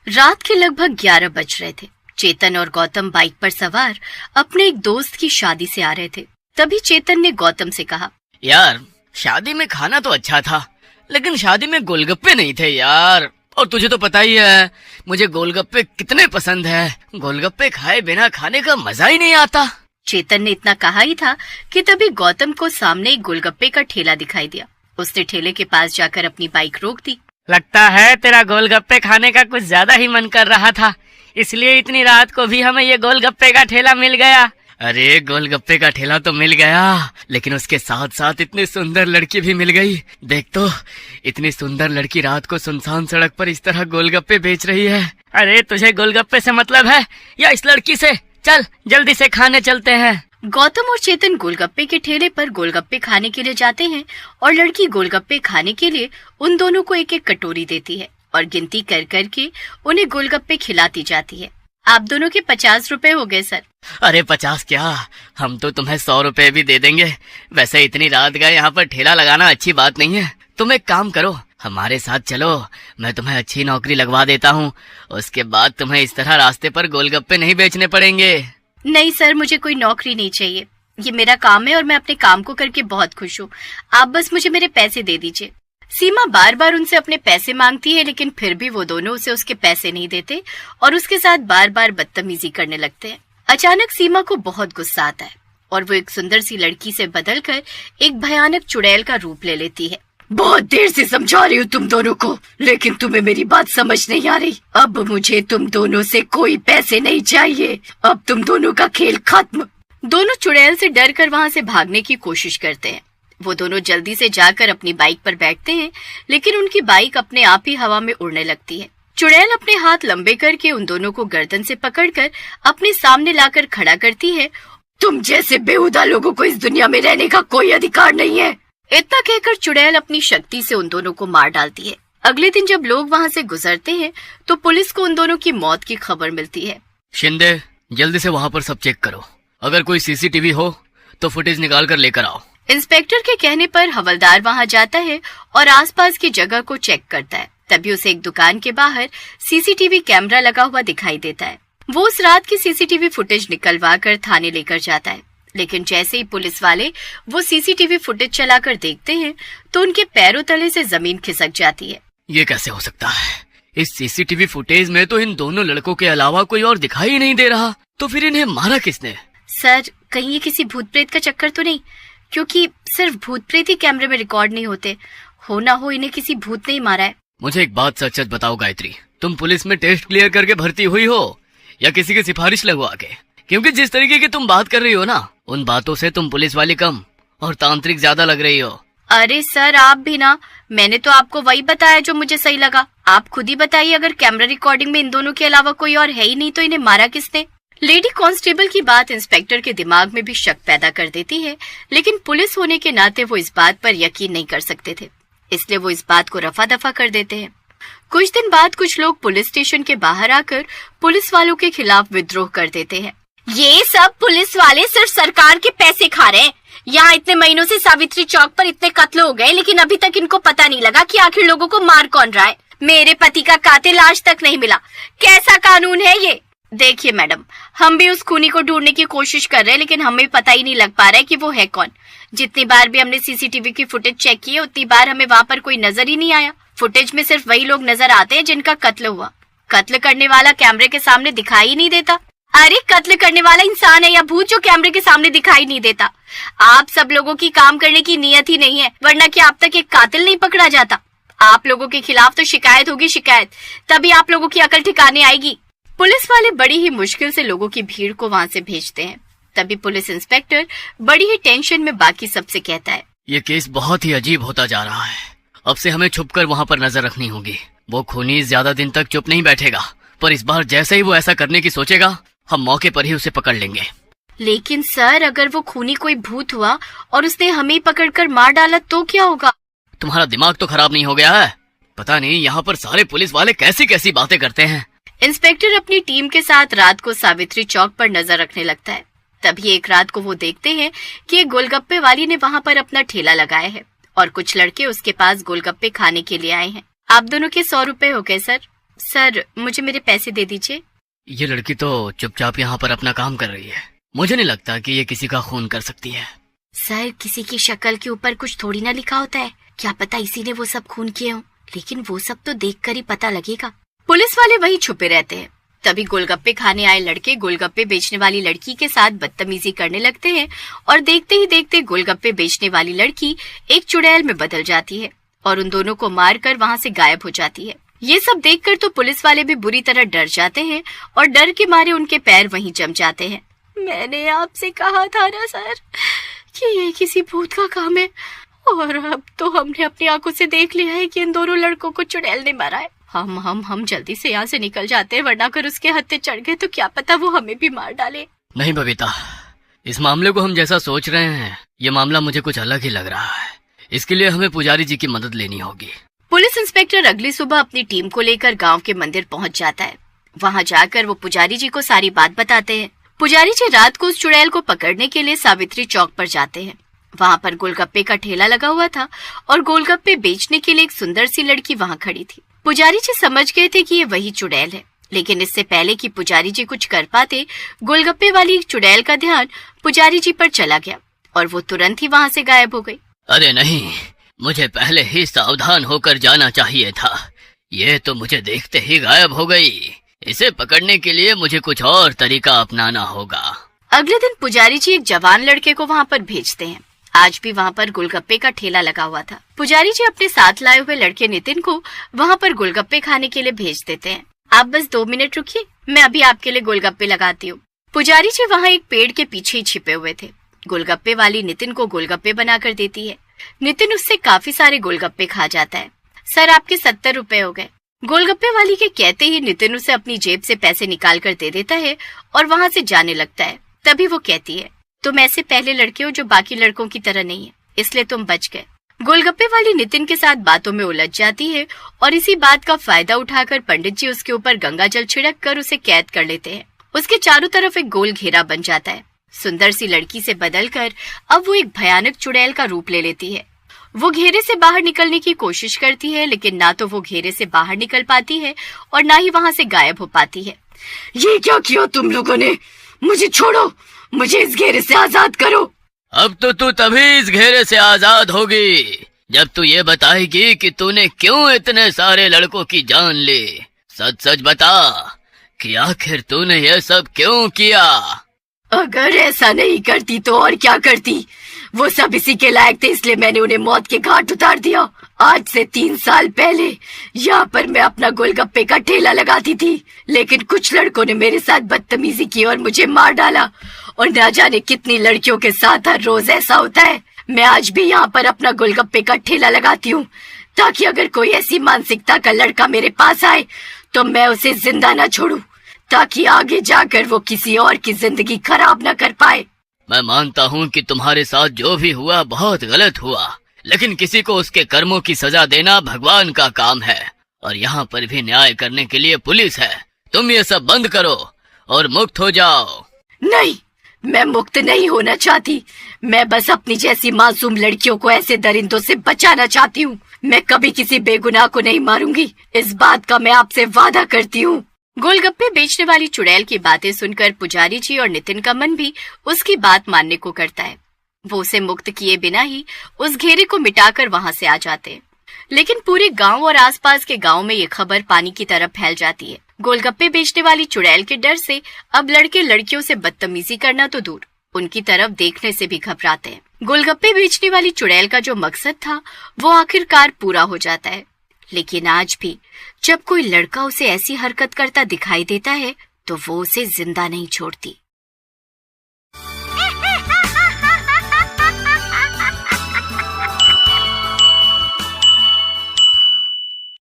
रात के लगभग 11 बज रहे थे। चेतन और गौतम बाइक पर सवार अपने एक दोस्त की शादी से आ रहे थे। तभी चेतन ने गौतम से कहा, यार शादी में खाना तो अच्छा था, लेकिन शादी में गोलगप्पे नहीं थे यार। और तुझे तो पता ही है मुझे गोलगप्पे कितने पसंद है। गोलगप्पे खाए बिना खाने का मजा ही नहीं आता। चेतन ने इतना कहा ही था कि तभी गौतम को सामने एक गोलगप्पे का ठेला दिखाई दिया। उसने ठेले के पास जाकर अपनी बाइक रोक दी। लगता है तेरा गोलगप्पे खाने का कुछ ज्यादा ही मन कर रहा था, इसलिए इतनी रात को भी हमें ये गोलगप्पे का ठेला मिल गया। अरे गोलगप्पे का ठेला तो मिल गया, लेकिन उसके साथ साथ इतनी सुंदर लड़की भी मिल गई। देख तो, इतनी सुंदर लड़की रात को सुनसान सड़क पर इस तरह गोलगप्पे बेच रही है। अरे तुझे गोलगप्पे से मतलब है या इस लड़की से? चल जल्दी से खाने चलते हैं। गौतम और चेतन गोलगप्पे के ठेले पर गोलगप्पे खाने के लिए जाते हैं और लड़की गोलगप्पे खाने के लिए उन दोनों को एक एक कटोरी देती है और गिनती कर कर के उन्हें गोलगप्पे खिलाती जाती है। आप दोनों के 50 रुपए हो गए सर। अरे 50 क्या, हम तो तुम्हें 100 रुपए भी दे देंगे। वैसे इतनी रात गए यहाँ पर ठेला लगाना अच्छी बात नहीं है। तुम एक काम करो, हमारे साथ चलो, मैं तुम्हें अच्छी नौकरी लगवा देता हूँ। उसके बाद तुम्हें इस तरह रास्ते पर गोलगप्पे नहीं बेचने पड़ेंगे। नहीं सर, मुझे कोई नौकरी नहीं चाहिए। ये मेरा काम है और मैं अपने काम को करके बहुत खुश हूँ। आप बस मुझे मेरे पैसे दे दीजिए। सीमा बार बार उनसे अपने पैसे मांगती है, लेकिन फिर भी वो दोनों उसे उसके पैसे नहीं देते और उसके साथ बार बार बदतमीजी करने लगते हैं। अचानक सीमा को बहुत गुस्सा आता है और वो एक सुंदर सी लड़की से बदलकर एक भयानक चुड़ैल का रूप ले लेती है। बहुत देर से समझा रही हूँ तुम दोनों को, लेकिन तुम्हें मेरी बात समझ नहीं आ रही। अब मुझे तुम दोनों से कोई पैसे नहीं चाहिए। अब तुम दोनों का खेल खत्म। दोनों चुड़ैल से डर कर वहाँ से भागने की कोशिश करते हैं। वो दोनों जल्दी से जाकर अपनी बाइक पर बैठते हैं, लेकिन उनकी बाइक अपने आप ही हवा में उड़ने लगती है। चुड़ैल अपने हाथ लंबे करके उन दोनों को गर्दन से पकड़कर अपने सामने लाकर खड़ा करती है। तुम जैसे बेहुदा लोगों को इस दुनिया में रहने का कोई अधिकार नहीं है। इतना कहकर चुड़ैल अपनी शक्ति से उन दोनों को मार डालती है। अगले दिन जब लोग वहाँ से गुजरते हैं तो पुलिस को उन दोनों की मौत की खबर मिलती है। शिंदे, जल्दी से वहाँ पर सब चेक करो। अगर कोई सीसीटीवी हो तो फुटेज निकाल कर लेकर आओ। इंस्पेक्टर के कहने पर हवलदार वहाँ जाता है और आसपास की जगह को चेक करता है। तभी उसे एक दुकान के बाहर सीसीटीवी कैमरा लगा हुआ दिखाई देता है। वो उस रात की सीसीटीवी फुटेज निकलवा कर थाने लेकर जाता है, लेकिन जैसे ही पुलिस वाले वो सीसीटीवी फुटेज चलाकर देखते हैं तो उनके पैरों तले से जमीन खिसक जाती है। ये कैसे हो सकता है? इस सीसीटीवी फुटेज में तो इन दोनों लड़कों के अलावा कोई और दिखाई ही नहीं दे रहा। तो फिर इन्हें मारा किसने? सर, कहीं ये किसी भूत प्रेत का चक्कर तो नहीं? क्योंकि सिर्फ भूत प्रेत ही कैमरे में रिकॉर्ड नहीं होते। हो ना हो इन्हें किसी भूत ने ही मारा है। मुझे एक बात सच सच बताओ गायत्री, तुम पुलिस में टेस्ट क्लियर करके भर्ती हुई हो या किसी की सिफारिश लगवा के? क्योंकि जिस तरीके की तुम बात कर रही हो ना, उन बातों से तुम पुलिस वाली कम और तांत्रिक ज्यादा लग रही हो। अरे सर, आप भी ना, मैंने तो आपको वही बताया जो मुझे सही लगा। आप खुद ही बताइए, अगर कैमरा रिकॉर्डिंग में इन दोनों के अलावा कोई और है ही नहीं तो इन्हें मारा किसने? लेडी कांस्टेबल की बात इंस्पेक्टर के दिमाग में भी शक पैदा कर देती है, लेकिन पुलिस होने के नाते वो इस बात पर यकीन नहीं कर सकते थे, इसलिए वो इस बात को रफा दफा कर देते हैं। कुछ दिन बाद कुछ लोग पुलिस स्टेशन के बाहर आकर पुलिस वालों के खिलाफ विद्रोह कर देते हैं। ये सब पुलिस वाले सिर्फ सरकार के पैसे खा रहे हैं। यहाँ इतने महीनों से सावित्री चौक पर इतने कत्ल हो गए, लेकिन अभी तक इनको पता नहीं लगा कि आखिर लोगों को मार कौन रहा है। मेरे पति का कातिल आज तक नहीं मिला। कैसा कानून है ये? देखिए मैडम, हम भी उस खूनी को ढूंढने की कोशिश कर रहे हैं, लेकिन हमें पता ही नहीं लग पा रहा है कि वो है कौन। जितनी बार भी हमने सीसीटीवी की फुटेज चेक की है, उतनी बार हमें वहाँ पर कोई नजर ही नहीं आया। फुटेज में सिर्फ वही लोग नजर आते हैं जिनका कत्ल हुआ। कत्ल करने वाला कैमरे के सामने दिखाई ही नहीं देता। अरे कत्ल करने वाला इंसान है या भूत जो कैमरे के सामने दिखाई नहीं देता? आप सब लोगों की काम करने की नियत ही नहीं है, वरना क्या अब तक एक कातिल नहीं पकड़ा जाता? आप लोगों के खिलाफ तो शिकायत होगी, शिकायत, तभी आप लोगों की अकल ठिकाने आएगी। पुलिस वाले बड़ी ही मुश्किल से लोगों की भीड़ को वहाँ से भेजते हैं। तभी पुलिस इंस्पेक्टर बड़ी ही टेंशन में बाकी सबसे कहता है, ये केस बहुत ही अजीब होता जा रहा है। अब से हमें छुपकर वहाँ पर नजर रखनी होगी। वो खूनी ज्यादा दिन तक चुप नहीं बैठेगा, पर इस बार जैसे ही वो ऐसा करने की सोचेगा, हम मौके पर ही उसे पकड़ लेंगे। लेकिन सर, अगर वो खूनी कोई भूत हुआ और उसने हमें पकड़कर मार डाला तो क्या होगा? तुम्हारा दिमाग तो खराब नहीं हो गया है? पता नहीं यहाँ पर सारे पुलिस वाले कैसी कैसी बातें करते हैं। इंस्पेक्टर अपनी टीम के साथ रात को सावित्री चौक पर नजर रखने लगता है। तभी एक रात को वो देखते हैं कि एक गोलगप्पे वाली ने वहाँ पर अपना ठेला लगाया है और कुछ लड़के उसके पास गोलगप्पे खाने के लिए आए हैं। आप दोनों के 100 रुपए हो गए सर। सर मुझे मेरे पैसे दे दीजिए। ये लड़की तो चुपचाप यहाँ पर अपना काम कर रही है, मुझे नहीं लगता कि ये किसी का खून कर सकती है। सर किसी की शक्ल के ऊपर कुछ थोड़ी ना लिखा होता है, क्या पता इसी ने वो सब खून किए हों, लेकिन वो सब तो देखकर ही पता लगेगा। पुलिस वाले वहीं छुपे रहते हैं। तभी गोलगप्पे खाने आए लड़के गोलगप्पे बेचने वाली लड़की के साथ बदतमीजी करने लगते हैं और देखते ही देखते गोलगप्पे बेचने वाली लड़की एक चुड़ैल में बदल जाती है और उन दोनों को मारकर वहां से गायब हो जाती है। ये सब देखकर तो पुलिस वाले भी बुरी तरह डर जाते हैं और डर के मारे उनके पैर वहीं जम जाते हैं। मैंने आपसे कहा था ना सर कि ये किसी भूत का काम है, और अब तो हमने अपनी आंखों से देख लिया है कि इन दोनों लड़कों को चुड़ैल ने मारा है। हम जल्दी से यहाँ से निकल जाते हैं, वरना अगर उसके हत्थे चढ़ गए तो क्या पता वो हमें भी मार डाले। नहीं बबीता, इस मामले को हम जैसा सोच रहे हैं ये मामला मुझे कुछ अलग ही लग रहा है। इसके लिए हमें पुजारी जी की मदद लेनी होगी। पुलिस इंस्पेक्टर अगली सुबह अपनी टीम को लेकर गांव के मंदिर पहुंच जाता है। वहां जाकर वो पुजारी जी को सारी बात बताते हैं। पुजारी जी रात को उस चुड़ैल को पकड़ने के लिए सावित्री चौक पर जाते हैं। वहां पर गोलगप्पे का ठेला लगा हुआ था और गोलगप्पे बेचने के लिए एक सुंदर सी लड़की वहां खड़ी थी। पुजारी जी समझ गए थे कि ये वही चुड़ैल है, लेकिन इससे पहले कि पुजारी जी कुछ कर पाते, गोलगप्पे वाली चुड़ैल का ध्यान पुजारी जी पर चला गया और वो तुरंत ही वहां से गायब हो गई। अरे नहीं, मुझे पहले ही सावधान होकर जाना चाहिए था। ये तो मुझे देखते ही गायब हो गई। इसे पकड़ने के लिए मुझे कुछ और तरीका अपनाना होगा। अगले दिन पुजारी जी एक जवान लड़के को वहां पर भेजते हैं। आज भी वहां पर गोलगप्पे का ठेला लगा हुआ था। पुजारी जी अपने साथ लाए हुए लड़के नितिन को वहां पर गोलगप्पे खाने के लिए भेज देते हैं। आप बस 2 मिनट रुकिए, मैं अभी आपके लिए गोलगप्पे लगाती हूँ। पुजारी जी वहाँ एक पेड़ के पीछे ही छिपे हुए थे। गोलगप्पे वाली नितिन को गोलगप्पे बनाकर देती है। नितिन उससे काफी सारे गोलगप्पे खा जाता है। सर आपके 70 रुपए हो गए। गोलगप्पे वाली के कहते ही नितिन उसे अपनी जेब से पैसे निकाल कर दे देता है और वहाँ से जाने लगता है। तभी वो कहती है, तुम ऐसे पहले लड़के हो जो बाकी लड़कों की तरह नहीं है, इसलिए तुम बच गए। गोलगप्पे वाली नितिन के साथ बातों में उलझ जाती है और इसी बात का फायदा उठाकर पंडित जी उसके ऊपर गंगा जल छिड़क कर उसे कैद कर लेते हैं। उसके चारों तरफ एक गोल घेरा बन जाता है। सुंदर सी लड़की से बदलकर अब वो एक भयानक चुड़ैल का रूप ले लेती है। वो घेरे से बाहर निकलने की कोशिश करती है, लेकिन ना तो वो घेरे से बाहर निकल पाती है और ना ही वहाँ से गायब हो पाती है। ये क्या किया तुम लोगों ने? मुझे छोड़ो, मुझे इस घेरे से आजाद करो। अब तो तू तभी इस घेरे से आजाद होगी जब तू ये बताएगी कि तूने क्यों इतने सारे लड़कों की जान ली। सच सच बता कि आखिर तूने ये सब क्यों किया। अगर ऐसा नहीं करती तो और क्या करती? वो सब इसी के लायक थे, इसलिए मैंने उन्हें मौत के घाट उतार दिया। आज से 3 साल पहले यहाँ पर मैं अपना गोलगप्पे का ठेला लगाती थी, लेकिन कुछ लड़कों ने मेरे साथ बदतमीजी की और मुझे मार डाला। और ना जाने कितनी लड़कियों के साथ हर रोज ऐसा होता है। मैं आज भी यहाँ पर अपना गोलगप्पे का ठेला लगाती हूँ, ताकि अगर कोई ऐसी मानसिकता का लड़का मेरे पास आए तो मैं उसे जिंदा न छोड़ूं, ताकि आगे जाकर वो किसी और की जिंदगी खराब न कर पाए। मैं मानता हूँ कि तुम्हारे साथ जो भी हुआ बहुत गलत हुआ, लेकिन किसी को उसके कर्मों की सजा देना भगवान का काम है और यहाँ पर भी न्याय करने के लिए पुलिस है। तुम ये सब बंद करो और मुक्त हो जाओ। नहीं, मैं मुक्त नहीं होना चाहती। मैं बस अपनी जैसी मासूम लड़कियों को ऐसे दरिंदों से बचाना चाहती हूँ। मैं कभी किसी बेगुनाह को नहीं मारूंगी, इस बात का मैं आपसे वादा करती हूँ। गोलगप्पे बेचने वाली चुड़ैल की बातें सुनकर पुजारी जी और नितिन का मन भी उसकी बात मानने को करता है। वो उसे मुक्त किए बिना ही उस घेरे को मिटाकर वहां से आ जाते हैं। लेकिन पूरे गांव और आसपास के गांव में ये खबर पानी की तरह फैल जाती है। गोलगप्पे बेचने वाली चुड़ैल के डर से अब लड़के लड़कियों से बदतमीजी करना तो दूर, उनकी तरफ देखने से भी घबराते हैं। गोलगप्पे बेचने वाली चुड़ैल का जो मकसद था वो आखिरकार पूरा हो जाता है। लेकिन आज भी जब कोई लड़का उसे ऐसी हरकत करता दिखाई देता है तो वो उसे जिंदा नहीं छोड़ती।